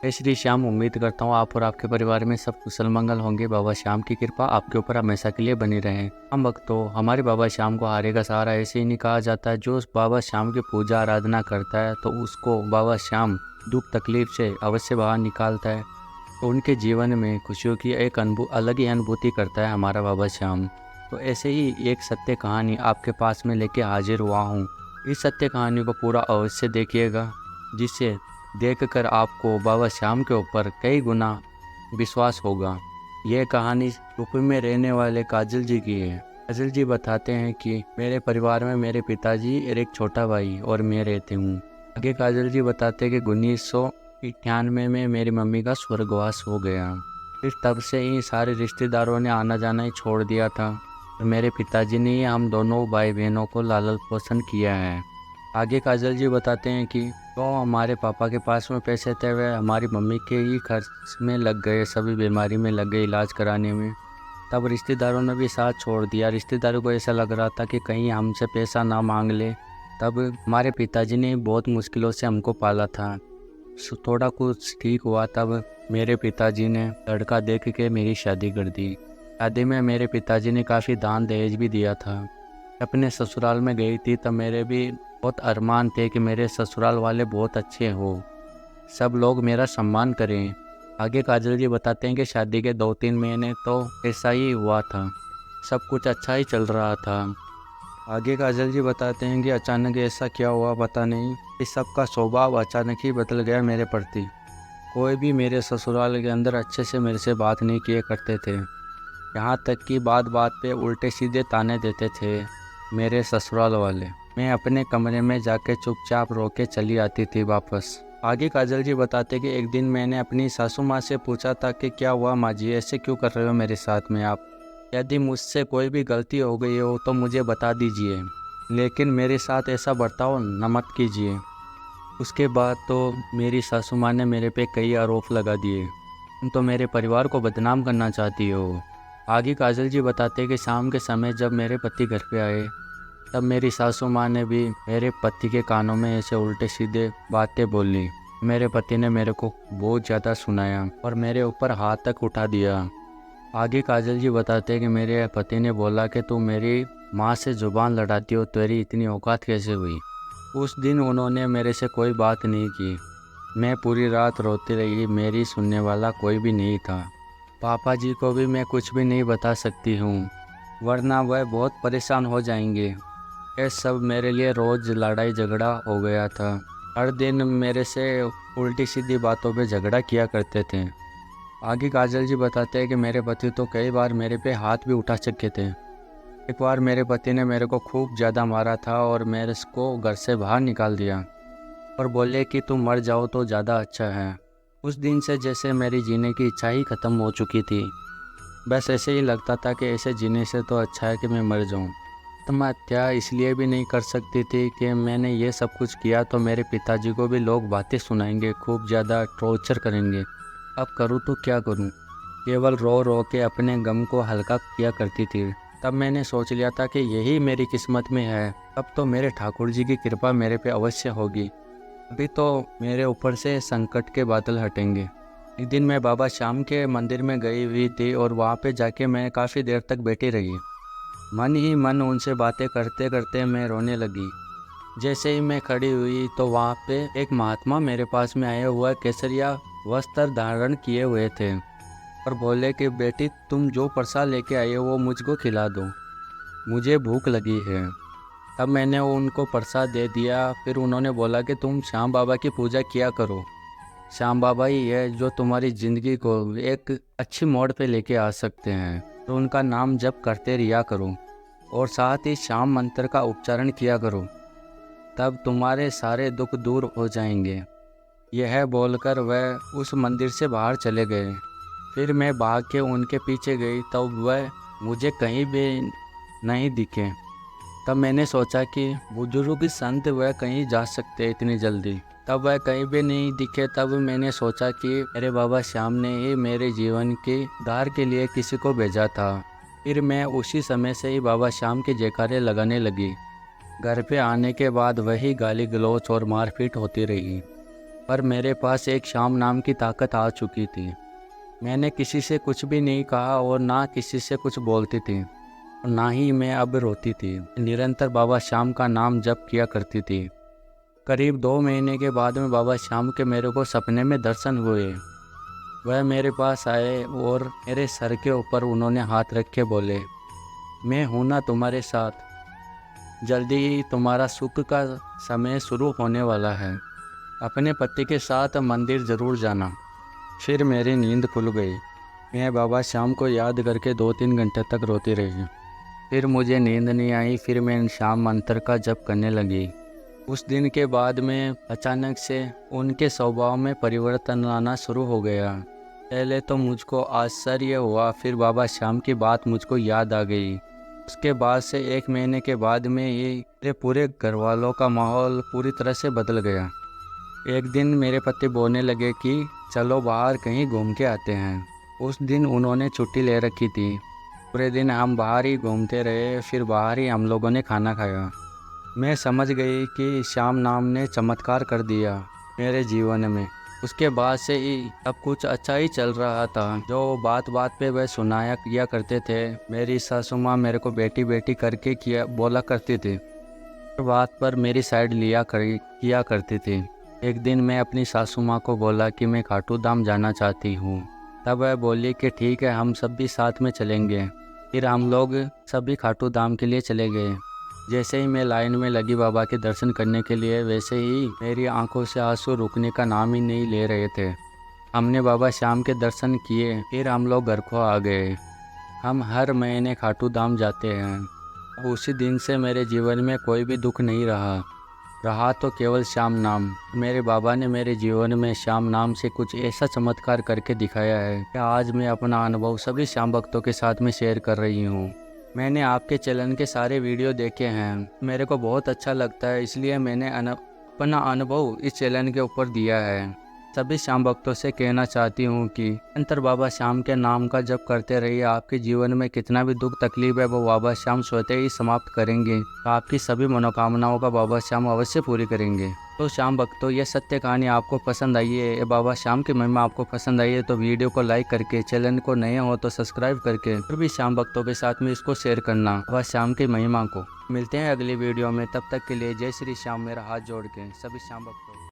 जय श्री श्याम। उम्मीद करता हूँ आप और आपके परिवार में सब कुशल मंगल होंगे। बाबा श्याम की कृपा आपके ऊपर हमेशा के लिए बनी रहे। हम भक्तों, हमारे बाबा श्याम को हारे का सहारा ऐसे ही नहीं कहा जाता है। जो उस बाबा श्याम की पूजा आराधना करता है तो उसको बाबा श्याम दुख तकलीफ से अवश्य बाहर निकालता है। तो उनके जीवन में खुशियों की एक अलग ही अनुभूति करता है हमारा बाबा श्याम। तो ऐसे ही एक सत्य कहानी आपके पास में लेके हाजिर हुआ हूँ। इस सत्य कहानी को पूरा अवश्य देखिएगा, जिससे देखकर आपको बाबा श्याम के ऊपर कई गुना विश्वास होगा। यह कहानी यूपी में रहने वाले काजल जी की है। काजल जी बताते हैं कि मेरे परिवार में मेरे पिताजी और एक छोटा भाई और मैं रहते हूँ। आगे काजल जी बताते हैं कि 1998 में मेरी मम्मी का स्वर्गवास हो गया। फिर तब से ही सारे रिश्तेदारों ने आना जाना ही छोड़ दिया था। तो मेरे पिताजी ने ही हम दोनों भाई बहनों को लालन पोषण किया है। आगे काजल जी बताते हैं कि तो हमारे पापा के पास में पैसे थे, वह हमारी मम्मी के ही खर्च में लग गए, सभी बीमारी में लग गए इलाज कराने में। तब रिश्तेदारों ने भी साथ छोड़ दिया। रिश्तेदारों को ऐसा लग रहा था कि कहीं हमसे पैसा ना मांग ले। तब हमारे पिताजी ने बहुत मुश्किलों से हमको पाला था। थोड़ा कुछ ठीक हुआ तब मेरे पिताजी ने लड़का देख के मेरी शादी कर दी। शादी में मेरे पिताजी ने काफ़ी दान दहेज भी दिया था। अपने ससुराल में गई थी तब मेरे भी बहुत अरमान थे कि मेरे ससुराल वाले बहुत अच्छे हो, सब लोग मेरा सम्मान करें। आगे काजल जी बताते हैं कि शादी के 2-3 महीने तो ऐसा ही हुआ था, सब कुछ अच्छा ही चल रहा था। आगे काजल जी बताते हैं कि अचानक ऐसा क्या हुआ पता नहीं, इस सबका स्वभाव अचानक ही बदल गया मेरे प्रति। कोई भी मेरे ससुराल के अंदर अच्छे से मेरे से बात नहीं किए करते थे। यहाँ तक कि बात बात पे उल्टे सीधे ताने देते थे मेरे ससुराल वाले। मैं अपने कमरे में जाके चुपचाप रो के चली आती थी वापस। आगे काजल जी बताते कि एक दिन मैंने अपनी सासू माँ से पूछा था कि क्या हुआ माँ जी, ऐसे क्यों कर रहे हो मेरे साथ में आप? यदि मुझसे कोई भी गलती हो गई हो तो मुझे बता दीजिए, लेकिन मेरे साथ ऐसा बर्ताव न मत कीजिए। उसके बाद तो मेरी सासू माँ ने मेरे पे कई आरोप लगा दिए, तुम तो मेरे परिवार को बदनाम करना चाहती हो। आगे काजल जी बताते कि शाम के समय जब मेरे पति घर पे आए तब मेरी सासू माँ ने भी मेरे पति के कानों में ऐसे उल्टे सीधे बातें बोली। मेरे पति ने मेरे को बहुत ज़्यादा सुनाया और मेरे ऊपर हाथ तक उठा दिया। आगे काजल जी बताते हैं कि मेरे पति ने बोला कि तू मेरी माँ से जुबान लड़ाती हो, तेरी इतनी औकात कैसे हुई। उस दिन उन्होंने मेरे से कोई बात नहीं की। मैं पूरी रात रोती रही, मेरी सुनने वाला कोई भी नहीं था। पापा जी को भी मैं कुछ भी नहीं बता सकती हूँ, वरना वह बहुत परेशान हो जाएंगे। यह सब मेरे लिए रोज़ लड़ाई झगड़ा हो गया था। हर दिन मेरे से उल्टी सीधी बातों पे झगड़ा किया करते थे। आगे काजल जी बताते हैं कि मेरे पति तो कई बार मेरे पे हाथ भी उठा चुके थे। एक बार मेरे पति ने मेरे को खूब ज़्यादा मारा था और मेरे को घर से बाहर निकाल दिया और बोले कि तुम मर जाओ तो ज़्यादा अच्छा है। उस दिन से जैसे मेरी जीने की इच्छा ही ख़त्म हो चुकी थी। बस ऐसे ही लगता था कि ऐसे जीने से तो अच्छा है कि मैं मर जाऊं। आत्महत्या इसलिए भी नहीं कर सकती थी कि मैंने ये सब कुछ किया तो मेरे पिताजी को भी लोग बातें सुनाएंगे, खूब ज़्यादा टॉर्चर करेंगे। अब करूँ तो क्या करूँ? केवल रो रो के अपने गम को हल्का किया करती थी। तब मैंने सोच लिया था कि यही मेरी किस्मत में है, अब तो मेरे ठाकुर जी की कृपा मेरे पे अवश्य होगी, अभी तो मेरे ऊपर से संकट के बादल हटेंगे। एक दिन मैं बाबा श्याम के मंदिर में गई हुई थी और वहाँ पे जाके मैं काफ़ी देर तक बैठी रही। मन ही मन उनसे बातें करते करते मैं रोने लगी। जैसे ही मैं खड़ी हुई तो वहाँ पे एक महात्मा मेरे पास में आए हुआ केसरिया वस्त्र धारण किए हुए थे और बोले कि बेटी, तुम जो प्रसाद लेके आए हो वो मुझको खिला दो, मुझे भूख लगी है। तब मैंने उनको प्रसाद दे दिया। फिर उन्होंने बोला कि तुम श्याम बाबा की पूजा किया करो, श्याम बाबा ही है जो तुम्हारी ज़िंदगी को एक अच्छी मोड़ पे लेके आ सकते हैं, तो उनका नाम जप करते रिया करो और साथ ही श्याम मंत्र का उच्चारण किया करो, तब तुम्हारे सारे दुख दूर हो जाएंगे। यह बोलकर वह उस मंदिर से बाहर चले गए। फिर मैं भाग के उनके पीछे गई, तब वह मुझे कहीं भी नहीं दिखे। तब मैंने सोचा कि बुजुर्ग संत वह कहीं जा सकते इतनी जल्दी, तब वह कहीं भी नहीं दिखे। तब मैंने सोचा कि मेरे बाबा श्याम ने ही मेरे जीवन के उद्धार के लिए किसी को भेजा था। फिर मैं उसी समय से ही बाबा श्याम के जयकारे लगाने लगी। घर पे आने के बाद वही गाली गलौच और मारपीट होती रही। पर मेरे पास एक शाम नाम की ताकत आ चुकी थी। मैंने किसी से कुछ भी नहीं कहा और ना किसी से कुछ बोलती थी और ना ही मैं अब रोती थी। निरंतर बाबा श्याम का नाम जप किया करती थी। करीब 2 महीने के बाद में बाबा श्याम के मेरे को सपने में दर्शन हुए। वह मेरे पास आए और मेरे सर के ऊपर उन्होंने हाथ रख के बोले, मैं हूँ ना तुम्हारे साथ, जल्दी ही तुम्हारा सुख का समय शुरू होने वाला है, अपने पति के साथ मंदिर ज़रूर जाना। फिर मेरी नींद खुल गई। मैं बाबा श्याम को याद करके 2-3 घंटे तक रोती रही। फिर मुझे नींद नहीं आई। फिर मैं श्याम मंत्र का जप करने लगी। उस दिन के बाद में अचानक से उनके स्वभाव में परिवर्तन आना शुरू हो गया। पहले तो मुझको आश्चर्य हुआ, फिर बाबा श्याम की बात मुझको याद आ गई। उसके बाद से 1 महीने के बाद में ये मेरे पूरे घर वालों का माहौल पूरी तरह से बदल गया। एक दिन मेरे पति बोलने लगे कि चलो बाहर कहीं घूम के आते हैं। उस दिन उन्होंने छुट्टी ले रखी थी। पूरे दिन हम बाहर ही घूमते रहे। फिर बाहर ही हम लोगों ने खाना खाया। मैं समझ गई कि श्याम नाम ने चमत्कार कर दिया मेरे जीवन में। उसके बाद से ही सब कुछ अच्छा ही चल रहा था। जो बात बात पे वह सुनाया किया करते थे। मेरी सासू माँ मेरे को बेटी बेटी करके बोला करती थी। हर बात पर मेरी साइड किया करती थी। एक दिन मैं अपनी सासू माँ को बोला कि मैं खाटू धाम जाना चाहती हूँ। तब वह बोली कि ठीक है, हम सब भी साथ में चलेंगे। फिर हम लोग सभी खाटू धाम के लिए चले गए। जैसे ही मैं लाइन में लगी बाबा के दर्शन करने के लिए, वैसे ही मेरी आंखों से आंसू रुकने का नाम ही नहीं ले रहे थे। हमने बाबा श्याम के दर्शन किए। फिर हम लोग घर को आ गए। हम हर महीने खाटू धाम जाते हैं। अब उसी दिन से मेरे जीवन में कोई भी दुख नहीं रहा तो केवल श्याम नाम। मेरे बाबा ने मेरे जीवन में श्याम नाम से कुछ ऐसा चमत्कार करके दिखाया है कि आज मैं अपना अनुभव सभी श्याम भक्तों के साथ में शेयर कर रही हूँ। मैंने आपके चैनल के सारे वीडियो देखे हैं। मेरे को बहुत अच्छा लगता है, इसलिए मैंने अपना अनुभव इस चैनल के ऊपर दिया है। सभी श्याम भक्तों से कहना चाहती हूँ कि निरंतर बाबा श्याम के नाम का जप करते रहिए। आपके जीवन में कितना भी दुख तकलीफ है वो बाबा श्याम स्वतः ही समाप्त करेंगे। तो आपकी सभी मनोकामनाओं का बाबा श्याम अवश्य पूरी करेंगे। तो श्याम भक्तों, ये सत्य कहानी आपको पसंद आई है, ये बाबा श्याम की महिमा आपको पसंद आई है, तो वीडियो को लाइक करके, चैनल को नए हो तो सब्सक्राइब करके फिर भी श्याम भक्तों के साथ में इसको शेयर करना बाबा श्याम की महिमा को। मिलते हैं अगली वीडियो में, तब तक के लिए जय श्री श्याम। मेरा हाथ जोड़ के सभी श्याम भक्तों